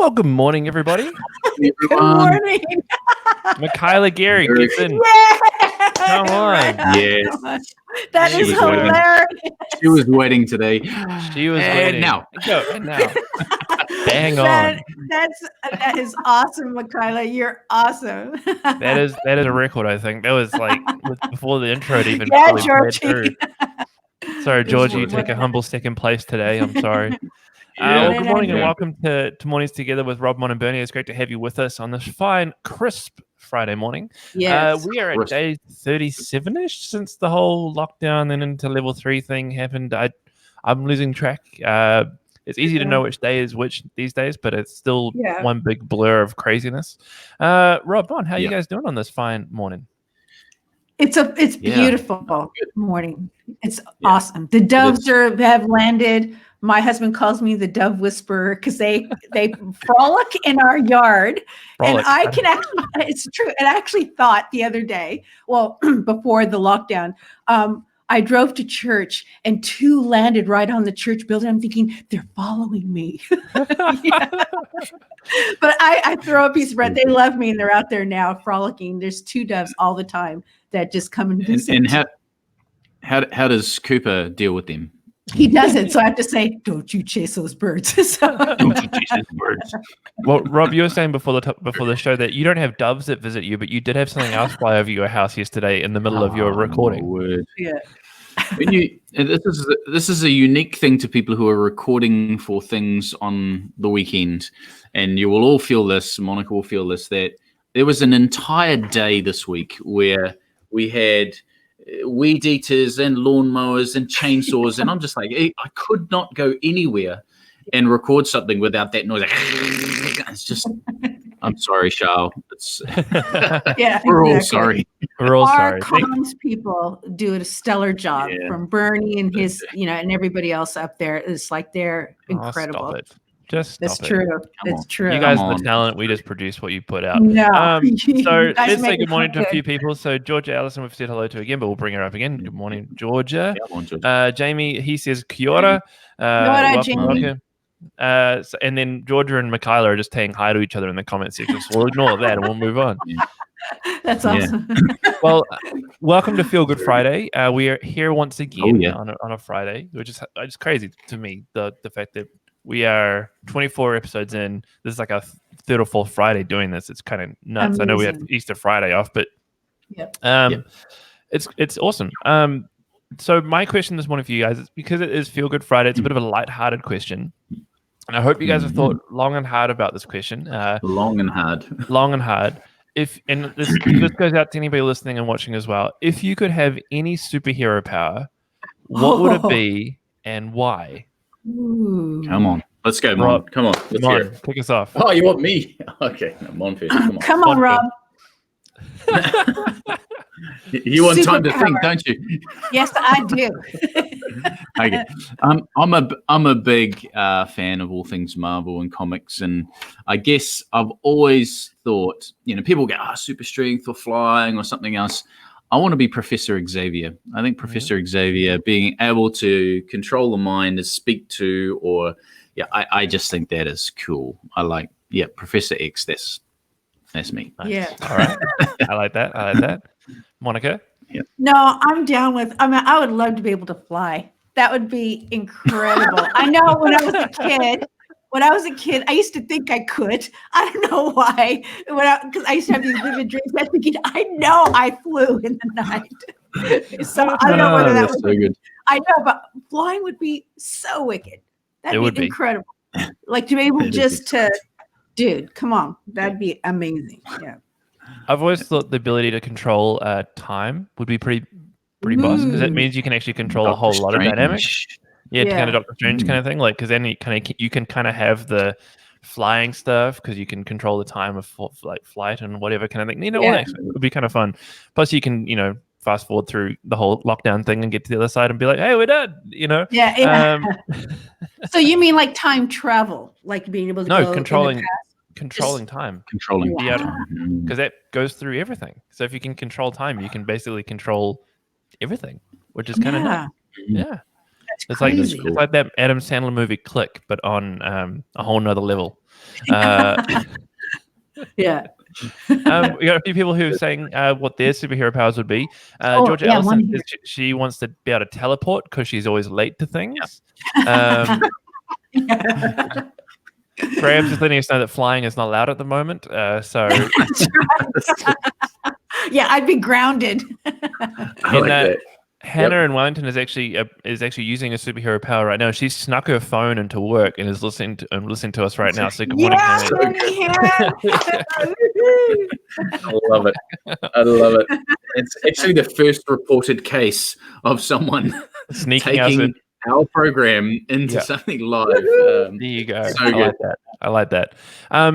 Well, good morning, everybody. Good morning. Michaela Gary gets in. Yeah. Come on. Yes. That is hilarious. She was waiting today. She was And waiting. now. Go, and now. Bang on. That is awesome, Michaela. You're awesome. That is a record, I think. That was like before the intro to even Yeah, fully played Georgie. through. Sorry, Georgie, you take a humble second place today. I'm sorry. Well, good morning and welcome to Mornings Together with Rob, Mon and Bernie. It's great to have you with us on this fine, crisp Friday morning. Yes. We are at day 37-ish since the whole lockdown and into level 3 thing happened. I'm losing track. It's easy to know which day is which these days, but it's still one big blur of craziness. Rob, Mon, how are you guys doing on this fine morning? It's beautiful morning. It's awesome. The doves have landed. My husband calls me the dove whisperer because they frolic in our yard. Frolic. And I can actually, it's true. And I actually thought the other day, well, before the lockdown, I drove to church and 2 landed right on the church building. I'm thinking they're following me. But I throw a piece of bread. They love me and they're out there now frolicking. There's 2 doves all the time that just come and visit. And how does Cooper deal with them? He doesn't, so I have to say, "Don't you chase those birds." Don't you chase those birds. Well, Rob, you were saying before the show that you don't have doves that visit you, but you did have something else fly over your house yesterday in the middle of your recording. Word. Yeah. This is a unique thing to people who are recording for things on the weekend, and you will all feel this. Monica will feel this. That there was an entire day this week where we had weed eaters and lawnmowers and chainsaws, and I'm just like, I could not go anywhere and record something without that noise. It's just, I'm sorry, Charles. It's we're all sorry. We're all Our sorry. comms people do a stellar job from Bernie and his, and everybody else up there. It's like they're incredible. Stop it. Just stop It's true. It's true. You guys are the talent. We just produce what you put out. No. So let's say good morning to a few people. So Georgia Allison, we've said hello to again, but we'll bring her up again. Good morning, Georgia. Jamie, he says kia ora. Jamie. And then Georgia and Michaela are just saying hi to each other in the comment section. So we'll ignore that and we'll move on. That's awesome. Well, welcome to Feel Good Friday. We are here once again on a Friday, which is just crazy to me. The fact that we are 24 episodes in. This is like our 3rd or 4th Friday doing this. It's kind of nuts. Amazing. I know we have Easter Friday off, but it's awesome. So my question this morning for you guys is, because it is Feel Good Friday, it's a bit of a lighthearted question. And I hope you guys have thought long and hard about this question. Long and hard. This goes out to anybody listening and watching as well. If you could have any superhero power, what would it be and why? Ooh. Come on. Let's go, Mon. Come on. Let's hear it. Kick us off. Oh, you want me? Okay. No, Mon first. Come on, Rob. You want time to think, don't you? Yes, I do. Okay. I'm a big fan of all things Marvel and comics, and I guess I've always thought, people go, super strength or flying or something else. I want to be Professor Xavier. I think Professor Xavier, being able to control the mind, to speak to, or I just think that is cool. I like Professor X. That's me. Nice. Yeah. All right. I like that. Monica? Yeah. No, I'm down with. I would love to be able to fly. That would be incredible. I know when I was a kid, I used to think I could. I don't know why. Because I used to have these vivid dreams. I thinking, I know I flew in the night. So I don't know whether that was so good. I know, but flying would be so wicked. That'd be incredible. Like to be able dude, come on. That'd be amazing. Yeah. I've always thought the ability to control time would be pretty boss, because it means you can actually control a whole lot of dynamics. Yeah, kind of Doctor Strange kind of thing. Like, because then you can kind of have the flying stuff because you can control the time of flight and whatever kind of thing. It would be kind of fun. Plus, you can fast forward through the whole lockdown thing and get to the other side and be like, hey, we're done. Yeah. So you mean like time travel, like being able to go controlling in the past? Controlling time. Controlling time. Because that goes through everything. So if you can control time, you can basically control everything, which is kind of nuts. Yeah. It's like that Adam Sandler movie Click, but on a whole nother level. Yeah. We got a few people who are saying what their superhero powers would be. Georgia Ellison says she wants to be able to teleport because she's always late to things. Graham's just letting us know that flying is not allowed at the moment. So yeah, I'd be grounded. Hannah in Wellington is actually using a superhero power right now. She's snuck her phone into work and is listening to us right now. So good morning, Hannah. I love it. It's actually the first reported case of someone taking our program into something live. There you go. So good. I like that. I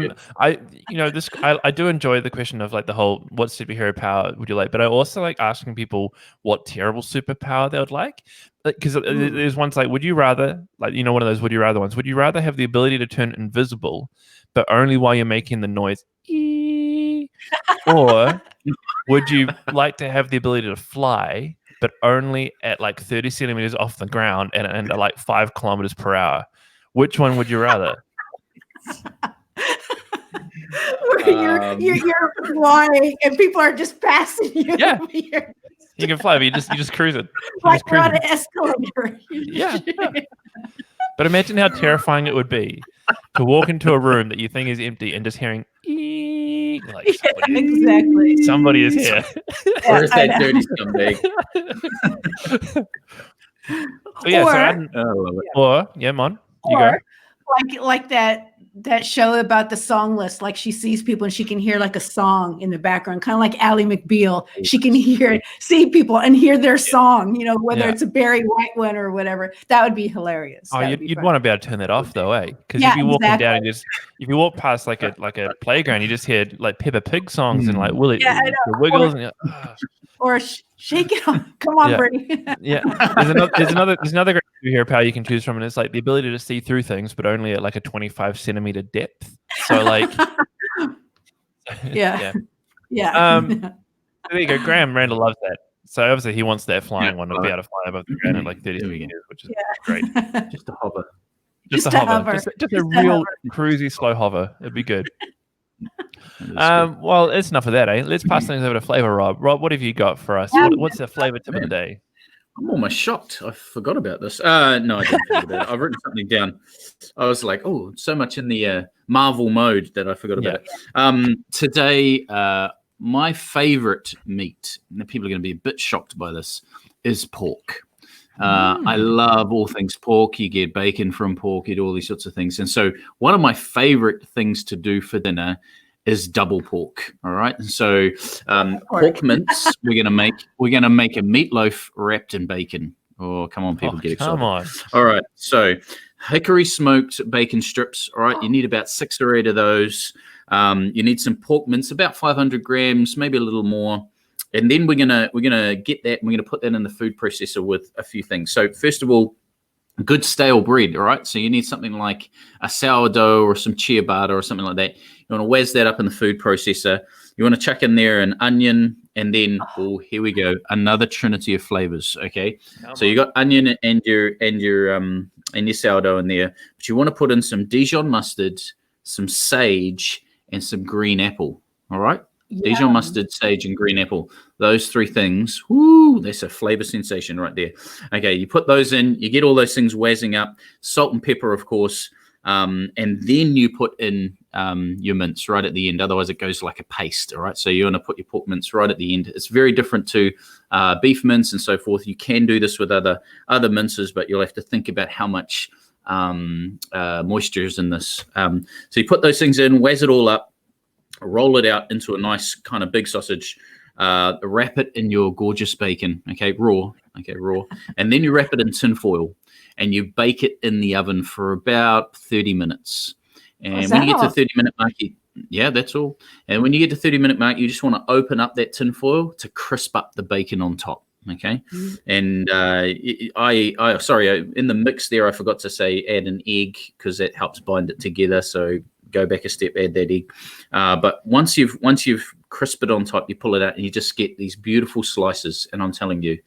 do enjoy the question of like the whole what superhero power would you like, but I also like asking people what terrible superpower they would like, because there's ones like, would you rather, like, one of those would you rather ones, would you rather have the ability to turn invisible but only while you're making the noise or would you like to have the ability to fly but only at like 30 centimeters off the ground and at like 5 kilometers per hour? Which one would you rather? Where you're flying and people are just passing you. Yeah, you can fly, but you just cruise it. Like we're on an escalator. Yeah. But imagine how terrifying it would be to walk into a room that you think is empty and just hearing like exactly. Somebody is here. Where's that dirty scumbag? Mon, you go. Like that show about the song list, like she sees people and she can hear like a song in the background, kind of like Ally McBeal. She can see people and hear their song, whether it's a Barry White one or whatever. That would be hilarious. You'd want to be able to turn that off though, eh? Because if you're walking down and if you walk past like a playground, you just hear like Peppa Pig songs and like Willie the Wiggles or shake it off. Come on, Bernie. There's another great superhero power you can choose from, and it's like the ability to see through things, but only at like a 25 centimeter depth. So like, yeah. There you go. Graham Randall loves that. So obviously he wants that flying one to be able to fly above the ground at like 30 centimeters, which is great. Just a hover. Just a hover. Just a real cruisy slow hover. It'd be good. Well, it's enough of that, eh? Let's pass things over to Flavor Rob. Rob, what have you got for us? What's the flavor tip of the day? I'm almost shocked. I forgot about this. No, I didn't forget about it. I've written something down. I was like, oh, so much in the Marvel mode that I forgot about it. Today, my favorite meat, and people are going to be a bit shocked by this, is pork. I love all things pork. You get bacon from pork, you do all these sorts of things. And so one of my favorite things to do for dinner is double pork. All right. And so pork mince, we're gonna make a meatloaf wrapped in bacon. Oh, come on, people, get excited. Come on. All right. So hickory smoked bacon strips. All right. You need about 6 or 8 of those. You need some pork mince, about 500 grams, maybe a little more. And then we're gonna get that and we're gonna put that in the food processor with a few things. So first of all, good stale bread. All right. So you need something like a sourdough or some ciabatta or something like that. You want to whiz that up in the food processor. You want to chuck in there an onion, and then here we go, another trinity of flavors. Okay, so you got onion and your sourdough in there, but you want to put in some Dijon mustard, some sage, and some green apple. All right, Dijon mustard, sage, and green apple. Those 3 things. Woo, that's a flavor sensation right there. Okay, you put those in. You get all those things whizzing up. Salt and pepper, of course. And then you put in your mince right at the end. Otherwise, it goes like a paste. All right. So you want to put your pork mince right at the end. It's very different to beef mince and so forth. You can do this with other minces, but you'll have to think about how much moisture is in this. So you put those things in, whiz it all up, roll it out into a nice kind of big sausage. Wrap it in your gorgeous bacon. Okay, raw. And then you wrap it in tin foil. And you bake it in the oven for about 30 minutes. And when you get to the 30-minute mark, that's all. And when you get to the 30-minute mark, you just want to open up that tin foil to crisp up the bacon on top. Okay. And in the mix there, I forgot to say add an egg because that helps bind it together. So go back a step, add that egg. But once you've crisped it on top, you pull it out and you just get these beautiful slices. And I'm telling you,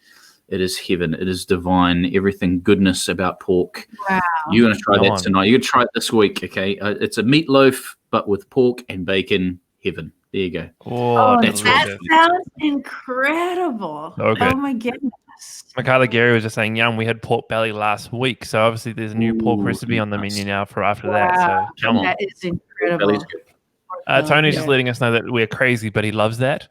It is heaven. It is divine. Everything goodness about pork. Wow. You're going to try that tonight. You're going to try it this week, okay? It's a meatloaf, but with pork and bacon. Heaven. There you go. Oh, that sounds incredible. Okay. Oh my goodness. Michaela Gary was just saying, yum, we had pork belly last week. So obviously there's a new pork recipe on the menu now for after that. So come on. That is incredible. Tony's just letting us know that we're crazy, but he loves that.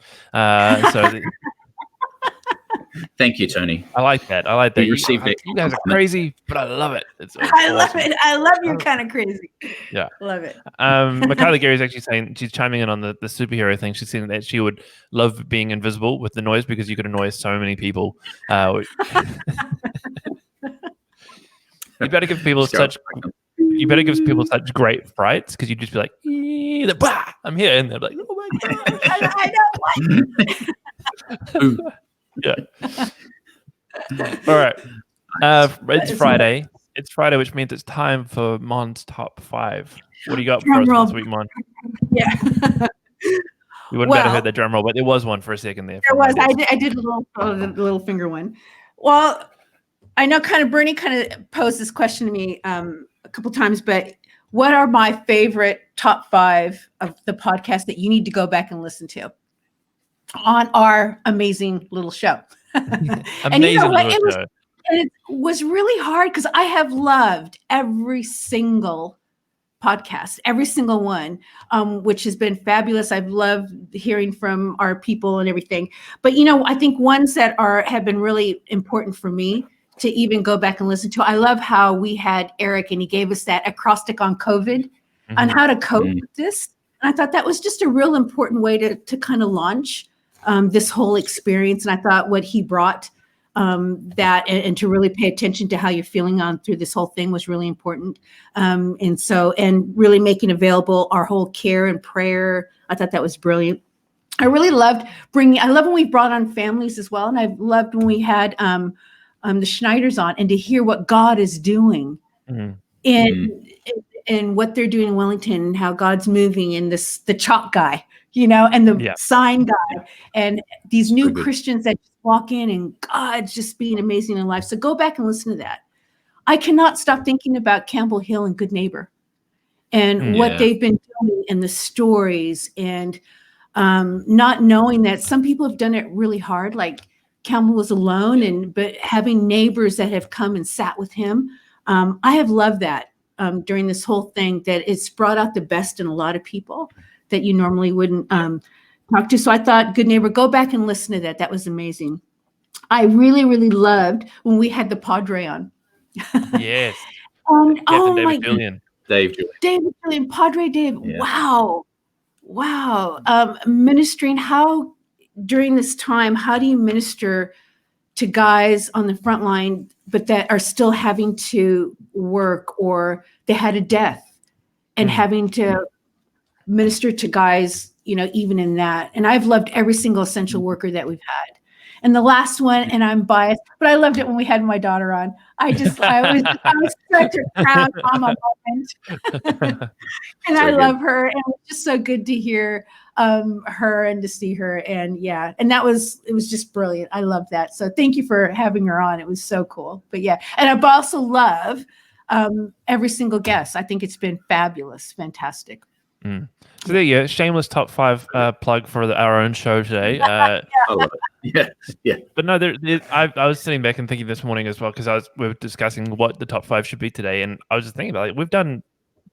Thank you, Tony. I like that. You received it. You guys are crazy, but I love it. I love it. I love you're kind of crazy. Yeah. Love it. Michaela Gary is actually saying, she's chiming in on the superhero thing. She's saying that she would love being invisible with the noise because you could annoy so many people. You better give people such great frights because you'd just be like, bah, I'm here. And they're like, oh my God. I know. Yeah. All right. It's Friday. It's Friday, which means it's time for Mon's top 5. What do you got for us this week, Mon? Yeah. You wouldn't better heard the drum roll, but there was one for a second there. There was. I did the little finger one. Well, I know Bernie posed this question to me a couple times, but what are my favorite top 5 of the podcast that you need to go back and listen to on our amazing little show? And you know what? It was really hard because I have loved every single podcast, every single one, which has been fabulous. I've loved hearing from our people and everything. But, I think ones that have been really important for me to even go back and listen to. I love how we had Eric and he gave us that acrostic on COVID on how to cope with this. And I thought that was just a real important way to kind of launch this whole experience. And I thought what he brought that and to really pay attention to how you're feeling on through this whole thing was really important. And really making available our whole care and prayer. I thought that was brilliant. I really loved I love when we brought on families as well. And I loved when we had the Schneiders on and to hear what God is doing and what they're doing in Wellington and how God's moving in the chalk guy, and the sign guy and these new Christians that just walk in and God's just being amazing in life. So go back and listen to that. I cannot stop thinking about Campbell Hill and Good Neighbor and what they've been doing and the stories and not knowing that some people have done it really hard. Like Campbell was alone but having neighbors that have come and sat with him. I have loved that during this whole thing, that it's brought out the best in a lot of people that you normally wouldn't talk to. So I thought, Good Neighbor, go back and listen to that. That was amazing. I really, really loved when we had the Padre on. Yes. David Julian. David Julian, Padre Dave. Yeah. Wow. Ministering, how during this time, how do you minister to guys on the front line, but that are still having to work or they had a death and having to minister to guys, even in that. And I've loved every single essential worker that we've had. And the last one, and I'm biased, but I loved it when we had my daughter on. I was such a proud mama moment. And I love her. And it was just so good to hear her and to see her. And and it was just brilliant. I love that. So thank you for having her on. It was so cool. But and I also love every single guest. I think it's been fabulous. Fantastic. So there you go. Shameless top 5 plug for our own show today. Yeah. But no, I was sitting back and thinking this morning as well because we were discussing what the top 5 should be today, and I was just thinking about it.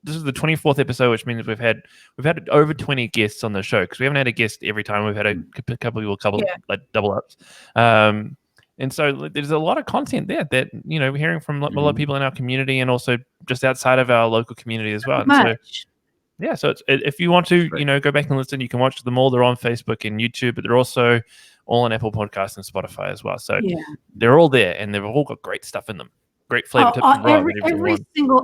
This is the 24th episode, which means we've had over 20 guests on the show because we haven't had a guest every time. We've had a couple like double ups. And so there's a lot of content there that, hearing from a lot of people in our community and also just outside of our local community as well. So if you want to, go back and listen, you can watch them all. They're on Facebook and YouTube, but they're also all on Apple Podcasts and Spotify as well. So they're all there, and they've all got great stuff in them. Great flavor tips from Rob.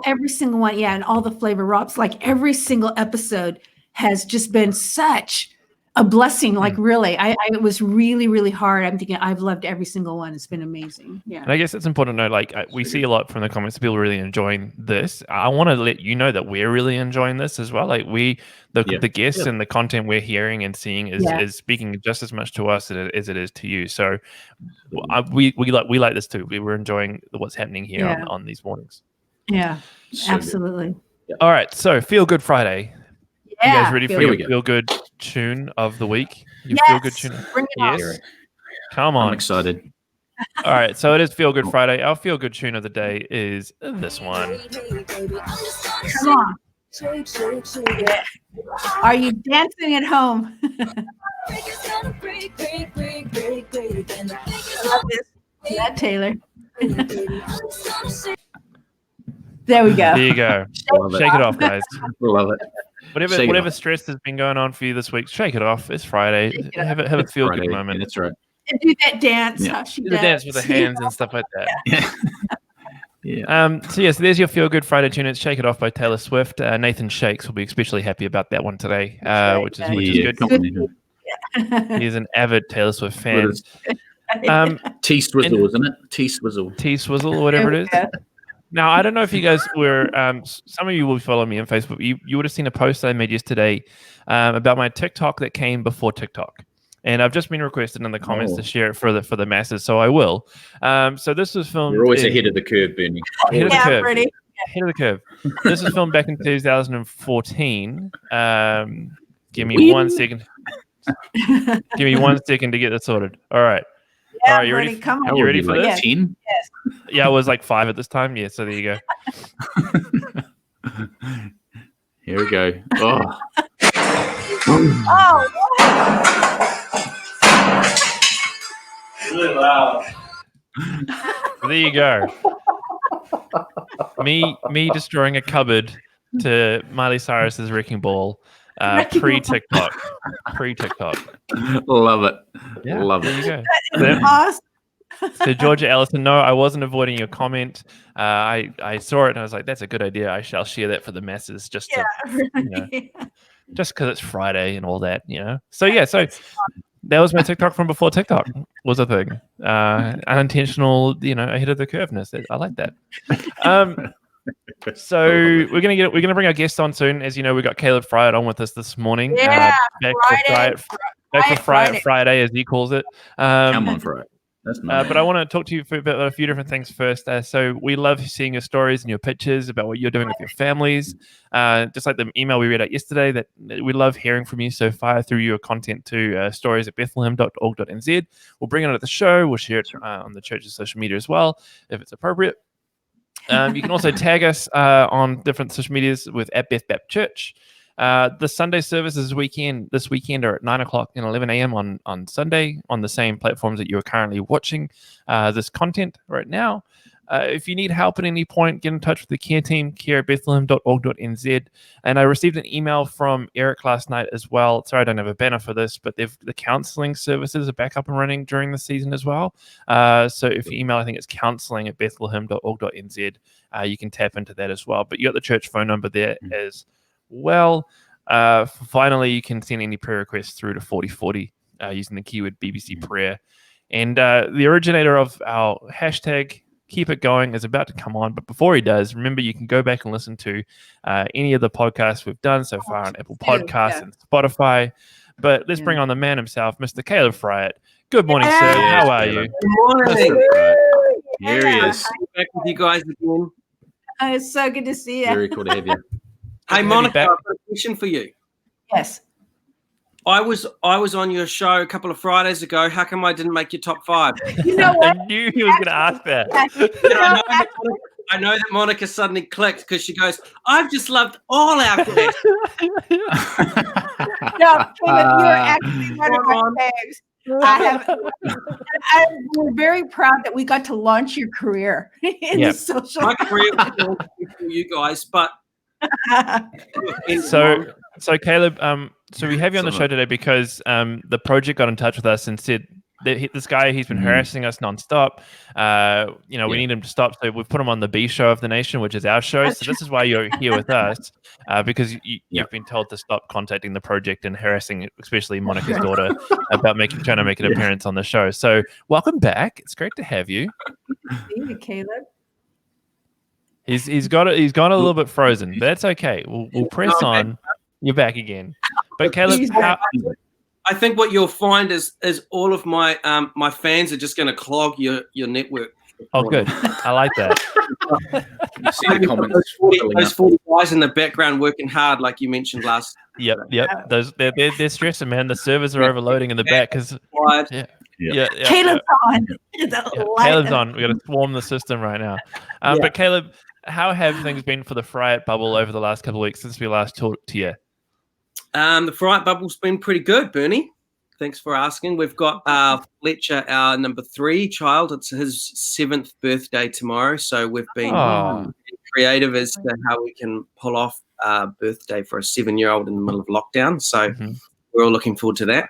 Every single one, and all the flavor Robs. Like every single episode has just been such a blessing. Like really, it was really, really hard. I'm thinking I've loved every single one. It's been amazing. Yeah. And I guess it's important to know, like, we see a lot from the comments of people really enjoying this. I want to let you know that we're really enjoying this as well. Like the guests and the content we're hearing and seeing is speaking just as much to us as it is to you. So we like this too. We're enjoying what's happening here on these mornings. Yeah, So absolutely. All right, so Feel Good Friday. Yeah, you guys ready for your Feel Good tune of the week? Your Feel Good tune. Bring it on. Come on. I'm excited. All right, so it is Feel Good Friday. Our Feel Good tune of the day is this one. Come on. Yeah. Are you dancing at home? I love this. Yeah, Taylor. There we go. There you go. Shake it off, guys. Love it. Whatever stress has been going on for you this week, shake it off. It's Friday. Have a feel Friday, good moment. That's right. And do that dance. How she Do does. the dance with the hands and stuff like that. Yeah. So there's your Feel Good Friday tune. It's Shake It Off by Taylor Swift. Nathan Shakes will be especially happy about that one today, which is good. He's an avid Taylor Swift fan. T-Swizzle, isn't it? T-Swizzle. T-Swizzle, whatever it is. Now, I don't know if you guys were, some of you will follow me on Facebook. You would have seen a post I made yesterday about my TikTok that came before TikTok. And I've just been requested in the comments to share it for the masses, so I will. So this was filmed. You're always ahead of the curve, Bernie. Ahead of the curve. Ahead of the curve. This was filmed back in 2014. Give me 1 second. Give me 1 second to get this sorted. All right. Yeah, all right, you ready? Come on. You ready for this? 10? Yes. Yeah, I was like 5 at this time. Yeah, so there you go. Here we go. Oh. Oh, Really loud. There you go. Me destroying a cupboard to Miley Cyrus's Wrecking Ball. Pre-TikTok. Love it. Yeah, Love there it. you go. that is awesome. So Georgia Ellison, no, I wasn't avoiding your comment. I saw it and I was like, that's a good idea. I shall share that for the masses just just because it's Friday and all that, So that was my TikTok from before TikTok was a thing. Unintentional, ahead of the curveness. I like that. So we're gonna bring our guest on soon. As you know, we got Caleb Fried on with us this morning. Yeah, back for Friday, as he calls it. Come on, Friday. That's nice. But I want to talk to you about a few different things first. So we love seeing your stories and your pictures about what you're doing with your families. Just like the email we read out yesterday, that we love hearing from you. So fire through your content to stories@bethlehem.org.nz. We'll bring it on at the show. We'll share it on the church's social media as well, if it's appropriate. You can also tag us on different social medias with @BethBapChurch. The Sunday services this weekend are at 9 o'clock and 11 a.m. on Sunday on the same platforms that you're currently watching this content right now. If you need help at any point, get in touch with the care team, care@bethlehem.org.nz. And I received an email from Eric last night as well. Sorry, I don't have a banner for this, but the counseling services are back up and running during the season as well. So if you email, I think it's counseling@bethlehem.org.nz, you can tap into that as well. But you got the church phone number there as well. Finally, you can send any prayer requests through to 4040 using the keyword BBC Prayer. And the originator of our hashtag Keep It Going is about to come on. But before he does, remember you can go back and listen to any of the podcasts we've done so far on Apple Podcasts and Spotify. But let's bring on the man himself, Mr. Caleb Friat. Good morning, sir. How are you? Good morning. Here he is. Back with you guys again. It's so good to see you. Very cool to have you. Hey, Monica, I've got a question for you. Yes. I was on your show a couple of Fridays ago. How come I didn't make your top 5? You know what? I knew he was going to ask that. I know that Monica suddenly clicked because she goes, I've just loved all our guests. No, Caleb, you're actually one of my faves. We're very proud that we got to launch your career in the social. My career was for you guys, but so Caleb, so we have you on the show today because the project got in touch with us and said, this guy, he's been harassing us nonstop. We need him to stop. So we've put him on the B show of the nation, which is our show. So this is why you're here with us, because you've been told to stop contacting the project and harassing, especially Monica's daughter, about trying to make an appearance on the show. So welcome back. It's great to have you. See you, Caleb. He's gone a little bit frozen, but that's okay. We'll press on. You're back again. But Caleb, I think what you'll find is all of my my fans are just going to clog your network. Oh, good. I like that. See the comments. Those 40 guys in the background working hard, like you mentioned last. Yep. They're stressing, man. The servers are overloading in the back because Caleb's on. Caleb's on. We got to swarm the system right now. But Caleb, how have things been for the Fright Bubble over the last couple of weeks since we last talked to you? The Fright Bubble's been pretty good, Bernie. Thanks for asking. We've got Fletcher, our number 3 child. It's his 7th birthday tomorrow. So we've been creative as to how we can pull off a birthday for a 7-year-old in the middle of lockdown. So we're all looking forward to that.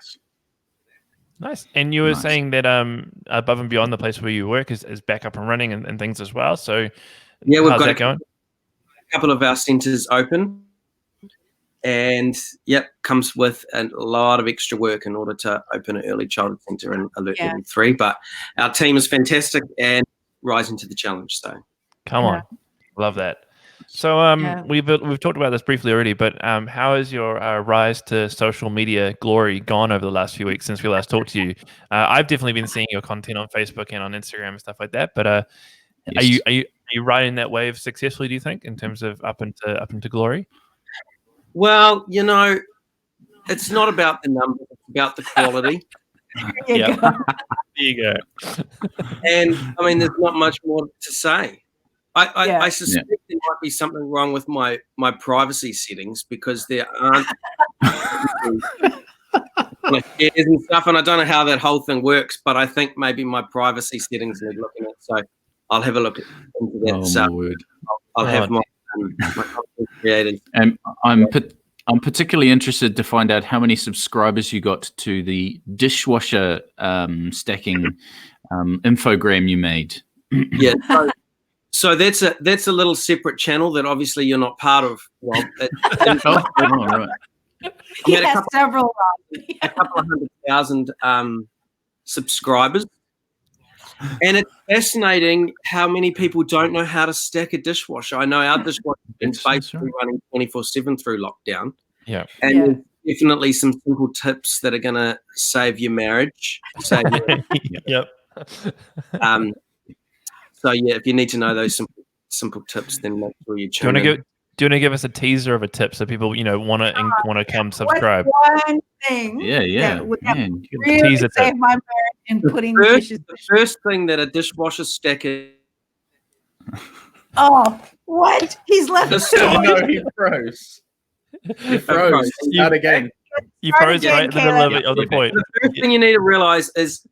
Nice. And you were saying that Above and Beyond, the place where you work, is back up and running and things as well. So yeah, we've how's got that going? A couple of our centres open. And comes with a lot of extra work in order to open an early childhood centre and alert level 3. But our team is fantastic and rising to the challenge. So come on, love that. So we've talked about this briefly already, but how has your rise to social media glory gone over the last few weeks since we last talked to you? I've definitely been seeing your content on Facebook and on Instagram and stuff like that. But are you riding that wave successfully? Do you think, in terms of up into glory? Well, it's not about the number; it's about the quality. There you go. And I mean, there's not much more to say. I suspect there might be something wrong with my privacy settings, because there aren't like shares and stuff, and I don't know how that whole thing works. But I think maybe my privacy settings need looking at. So I'll have a look into that. I'll have my content created. And I'm particularly interested to find out how many subscribers you got to the dishwasher stacking infogram you made. Yeah. So that's a little separate channel that obviously you're not part of. Well, right. He has several. A couple of 100,000 subscribers. And it's fascinating how many people don't know how to stack a dishwasher. I know our dishwasher has been basically running 24/7 through lockdown. Yeah. And there's definitely some simple tips that are going to save your marriage. Yep. So if you need to know those simple tips, then make sure you tune in. Do you want to give us a teaser of a tip so people want to come subscribe? One thing. Really teaser save my marriage in putting the dishes. The first thing that a dishwasher stacker. Oh, what? He's left. No, he froze. He froze. Start again. You froze right in the middle of the point. The first thing you need to realize is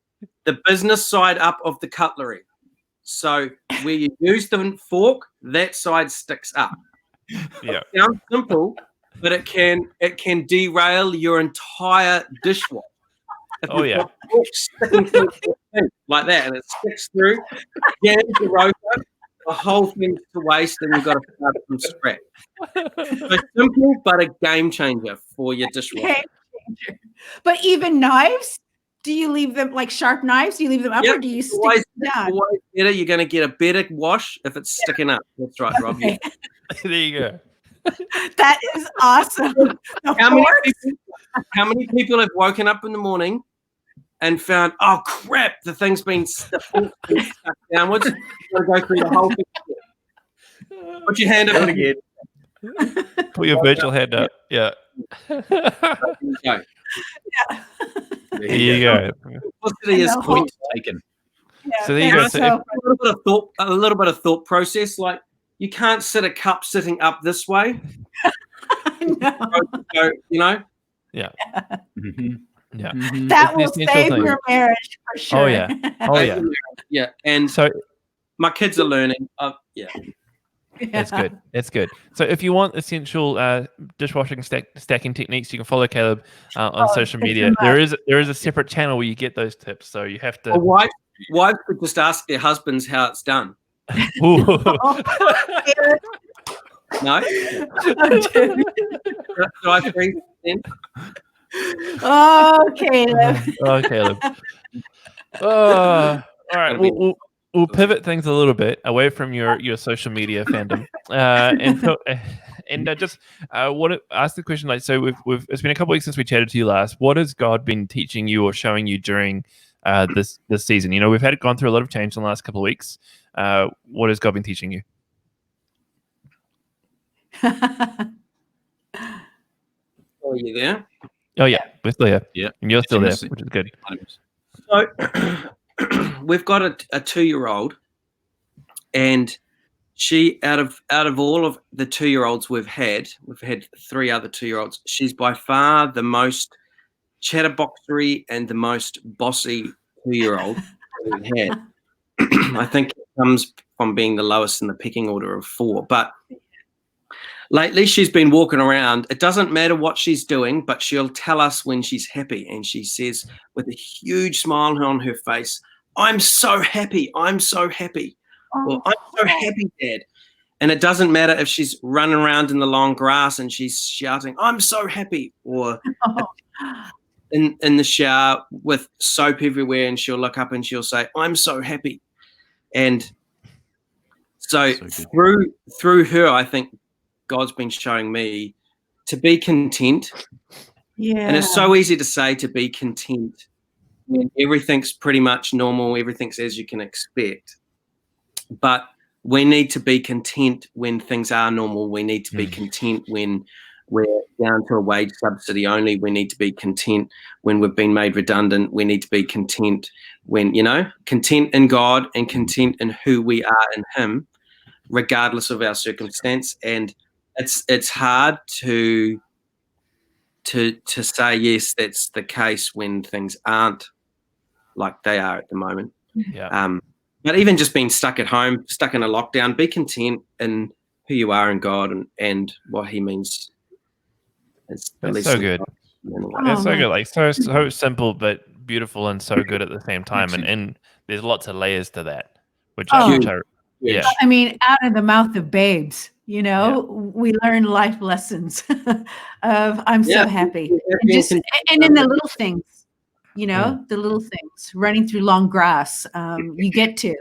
the business side up of the cutlery. So where you use the fork, that side sticks up. Yeah. It sounds simple, but it can derail your entire dishwasher. If sticking through like that, and it sticks through, jams the rotor, the whole thing's to waste, and you've got to start it from scratch. So simple, but a game changer for your dishwasher. But even knives, do you leave them like sharp knives? Do you leave them up, or do you stick them down? Always better. You're going to get a better wash if it's sticking up. That's right, Rob. Okay. There you go. That is awesome. How many people have woken up in the morning and found, oh crap, the thing's been stuck downwards? You've got to go through the whole thing. Put your hand up again. Put your virtual hand up. Yeah. There you go. Publicity is point taken. Yeah, so there you go. So a little bit of thought process. Like, you can't sit a cup sitting up this way. No. So, Yeah. Yeah. That will save your marriage for sure. Oh yeah. Oh yeah. Yeah. And so my kids are learning. That's good. That's good. So if you want essential dishwashing stacking techniques, you can follow Caleb on social media. There is a separate channel where you get those tips. So you have to. Wives could just ask their husbands how it's done. No? Should I freeze then? Oh, Caleb. Oh, Caleb. All right. We'll pivot things a little bit away from your social media fandom, and just ask the question, like, so we've it's been a couple weeks since we chatted to you last. What has God been teaching you or showing you during this season? You know, we've gone through a lot of change in the last couple of weeks. What has God been teaching you? Are you there? Oh yeah, we're still here. Yeah, and you're still there, which is good. So we've got a 2-year-old, and she out of all of the 2-year-olds we've had 3 other 2-year-olds. She's by far the most chatterboxery and the most bossy 2-year-old we've had. I think it comes from being the lowest in the pecking order of 4. But lately she's been walking around. It doesn't matter what she's doing, but she'll tell us when she's happy. And she says with a huge smile on her face, "I'm so happy. I'm so happy." Or, "I'm so happy, Dad." And it doesn't matter if she's running around in the long grass and she's shouting, "I'm so happy." Or in the shower with soap everywhere, and she'll look up and she'll say, "I'm so happy." And so through her, I think God's been showing me to be content. Yeah. And it's so easy to say to be content when everything's pretty much normal, everything's as you can expect. But we need to be content when things are normal. We need to be content when we're down to a wage subsidy only. We need to be content when we've been made redundant. We need to be content when, content in God and content in who we are in Him, regardless of our circumstance. And it's hard to say yes, that's the case when things aren't like they are at the moment. Yeah. But even just being stuck at home, stuck in a lockdown, be content in who you are in God and what He means. That's so good. That's so good. Like so simple but beautiful and so good at the same time. And there's lots of layers to that, which yeah. I mean, out of the mouth of babes, we learn life lessons of I'm so happy. And in the little things, the little things, running through long grass, you get to,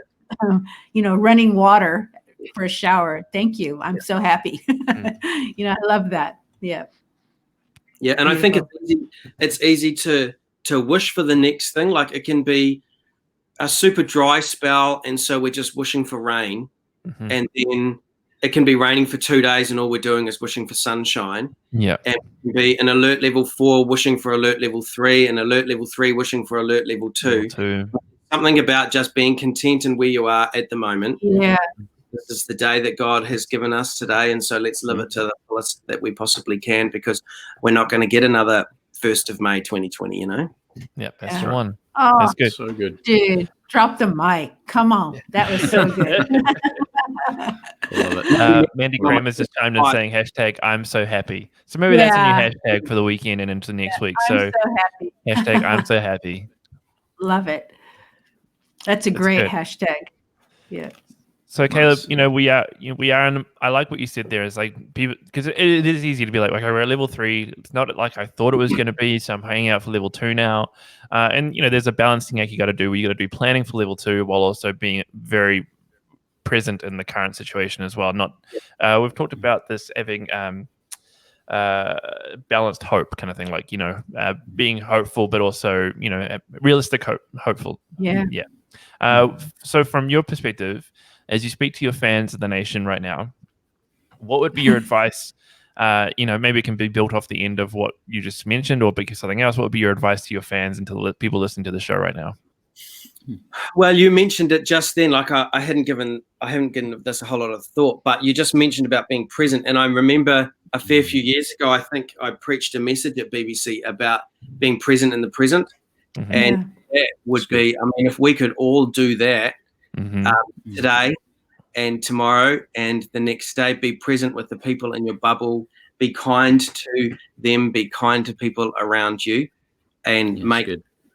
running water for a shower. Thank you. I'm so happy. I love that. Yeah. Yeah. And beautiful. I think it's easy to wish for the next thing. Like it can be a super dry spell, and so we're just wishing for rain, and then it can be raining for 2 days, and all we're doing is wishing for sunshine. Yeah, and it can be an alert level 4 wishing for alert level 3, and alert level 3 wishing for alert level 2. Something about just being content in where you are at the moment. Yeah, this is the day that God has given us today, and so let's live it to the fullest that we possibly can, because we're not going to get another 1st of May 2020. Yeah, that's the one. Oh, that's good. So good. Dude, drop the mic. Come on. That was so good. Love it. Mandy Kramer's just chimed in saying #I'm so happy. So maybe that's a new hashtag for the weekend and into next week. I'm so happy. #I'm so happy. Love it. That's a great hashtag. Yeah. So Caleb, we are in, I like what you said there. Is like people, because it is easy to be like, okay, we're at level 3. It's not like I thought it was going to be, so I'm hanging out for level 2 now. And there's a balancing act you got to do. Where you got to do planning for level 2 while also being very present in the current situation as well. We've talked about this having balanced hope kind of thing, like being hopeful, but also realistic hopeful. Yeah. So from your perspective, as you speak to your fans of the nation right now, what would be your advice? Maybe it can be built off the end of what you just mentioned, or because something else. What would be your advice to your fans and to the people listening to the show right now? Well, you mentioned it just then. Like I haven't given this a whole lot of thought, but you just mentioned about being present. And I remember a fair few years ago, I think I preached a message at BBC about being present in the present, and that would be. I mean, if we could all do that today, and tomorrow and the next day. Be present with the people in your bubble. Be kind to them. Be kind to people around you, and make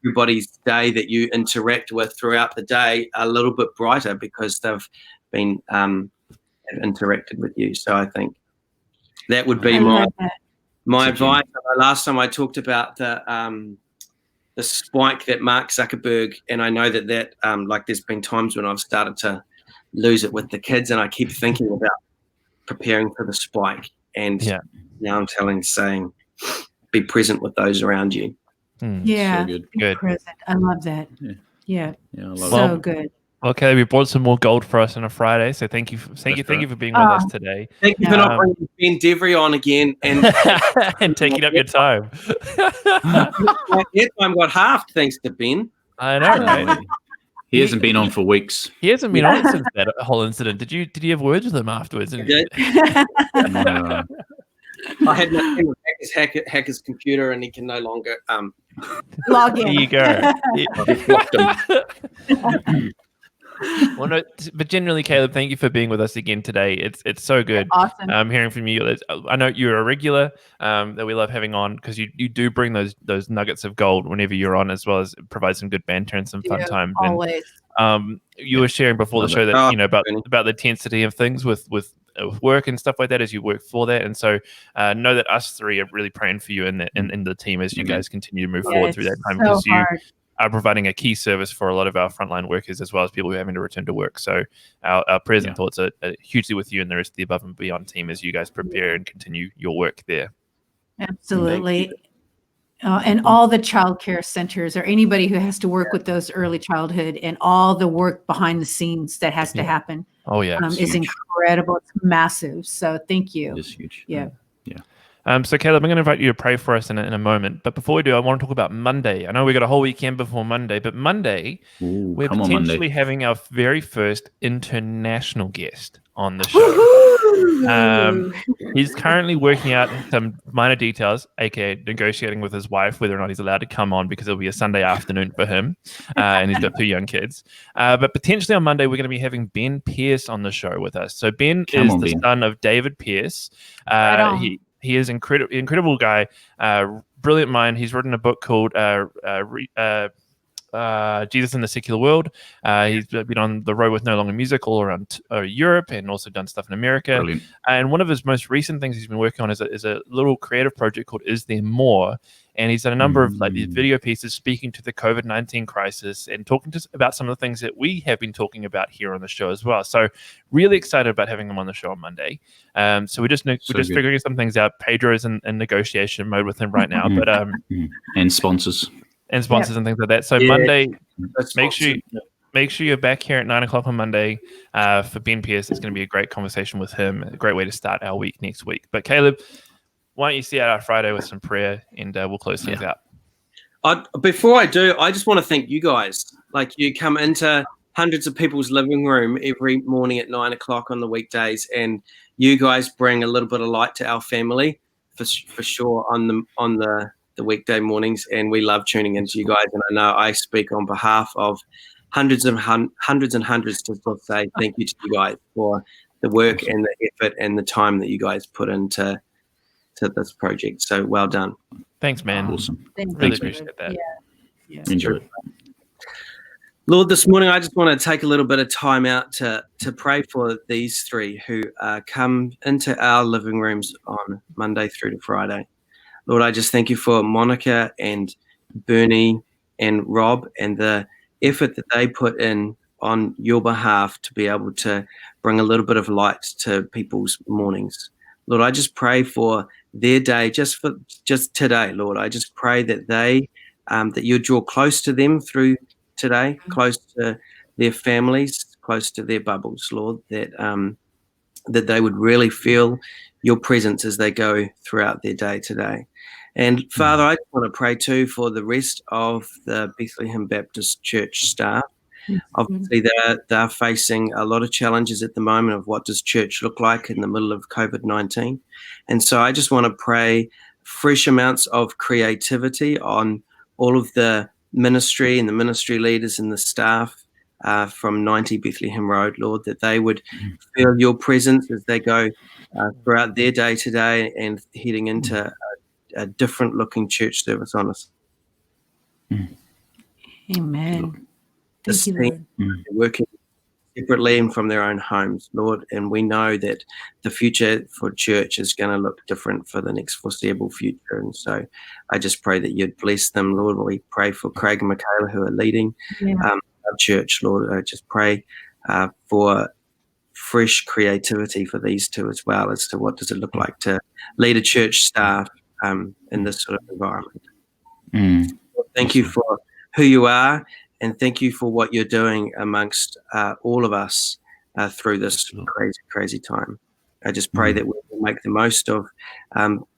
everybody's day that you interact with throughout the day a little bit brighter because they've been interacted with you. So I think that would be my advice. Last time I talked about the spike that Mark Zuckerberg, and I know that like there's been times when I've started to lose it with the kids, and I keep thinking about preparing for the spike. And now I'm saying, be present with those around you. Yeah, so good. Present. I love that. Yeah, I love so good. Okay, we brought some more gold for us on a Friday, so thank you for being with us today. Thank you for not bringing Ben Devery on again and and taking up your time. Your time got halved thanks to Ben. I know, right? He hasn't been on for weeks. He hasn't been on since that whole incident. Did you have words with him afterwards? I had nothing to hack his computer, and he can no longer log in. There you go. Blocked him. Well, no, but generally, Caleb, thank you for being with us again today. It's so good. Awesome. Hearing from you. I know you're a regular that we love having on because you do bring those nuggets of gold whenever you're on, as well as provide some good banter and some fun times. Always. And, you were sharing before the show that about the intensity of things with work and stuff like that as you work for that. And so know that us three are really praying for you in the team as you guys continue to move forward through that time, because you are providing a key service for a lot of our frontline workers, as well as people who are having to return to work. So our prayers and thoughts are hugely with you and the rest of the Above and Beyond team as you guys prepare and continue your work there. Absolutely. And all the childcare centers, or anybody who has to work with those early childhood, and all the work behind the scenes that has to happen. Oh yeah, is incredible. It's massive. So thank you. It's huge. Yeah. So Caleb, I'm going to invite you to pray for us in a moment. But before we do, I want to talk about Monday. I know we got a whole weekend before Monday, but Monday, we're potentially having our very first international guest on the show. He's currently working out some minor details, aka negotiating with his wife whether or not he's allowed to come on, because it'll be a Sunday afternoon for him, and he's got 2 young kids. But potentially on Monday, we're going to be having Ben Pierce on the show with us. So Ben is the son of David Pierce. He is incredible guy, brilliant mind. He's written a book called Jesus in the Secular World. He's been on the road with No Longer Music all around Europe, and also done stuff in America. Brilliant. And one of his most recent things he's been working on is a little creative project called Is There More? And he's done a number of these video pieces speaking to the COVID-19 crisis and talking about some of the things that we have been talking about here on the show as well. So really excited about having him on the show on Monday. So we're just figuring some things out. Pedro is in negotiation mode with him right now, but and sponsors and things like that. So Monday, make sure you're back here at 9:00 on Monday for Ben Pierce. It's going to be a great conversation with him. A great way to start our week next week. But Caleb, why don't you see out our Friday with some prayer, and we'll close things out. Before I do, I just want to thank you guys. Like, you come into hundreds of people's living room every morning at 9:00 on the weekdays, and you guys bring a little bit of light to our family for sure on the weekday mornings, and we love tuning into you guys. And I know I speak on behalf of hundreds to just say thank you to you guys for the work and the effort and the time that you guys put into this project. So well done. Thanks, man. Awesome. Really appreciate that. Yeah. Enjoy it. Lord, this morning I just want to take a little bit of time out to pray for these three who come into our living rooms on Monday through to Friday. Lord, I just thank you for Monica and Bernie and Rob and the effort that they put in on your behalf to be able to bring a little bit of light to people's mornings. Lord, I just pray for their day, just today, Lord. I just pray that that you draw close to them through today, close to their families, close to their bubbles, Lord, that they would really feel your presence as they go throughout their day today. And Father, I just want to pray too for the rest of the Bethlehem Baptist Church staff. Obviously, they're facing a lot of challenges at the moment of what does church look like in the middle of COVID-19. And so I just want to pray fresh amounts of creativity on all of the ministry and the ministry leaders and the staff from 90 Bethlehem Road, Lord, that they would feel your presence as they go throughout their day today and heading into a different looking church service on us. Amen. This Thank you, team Lord. working separately and from their own homes, Lord, and we know that the future for church is going to look different for the next foreseeable future. And so I just pray that you'd bless them, Lord. We pray for Craig and Michaela, who are leading our church, Lord. I just pray for fresh creativity for these two as well, as to what does it look like to lead a church staff in this sort of environment. Thank you for who you are, and thank you for what you're doing amongst all of us through this crazy time. I just pray that we will make the most of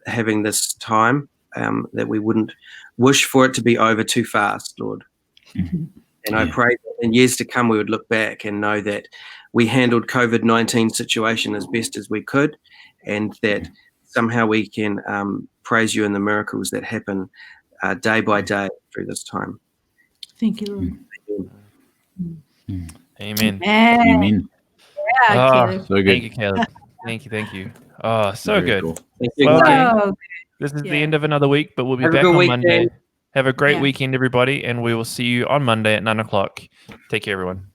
having this time, that we wouldn't wish for it to be over too fast, Lord. And I pray that in years to come we would look back and know that we handled COVID-19 situation as best as we could, and that somehow we can praise you in the miracles that happen day by day through this time. Thank you, Lord. Amen. Amen. Yeah, Caleb. So good. Thank you, Caleb. Thank you. Oh, so Very good. cool. Thank you, Well, guys. So this is Yeah. the end of another week, but we'll be Have a back good on weekend. Monday. Have a great Yeah. weekend, everybody, and we will see you on Monday at 9:00. Take care, everyone.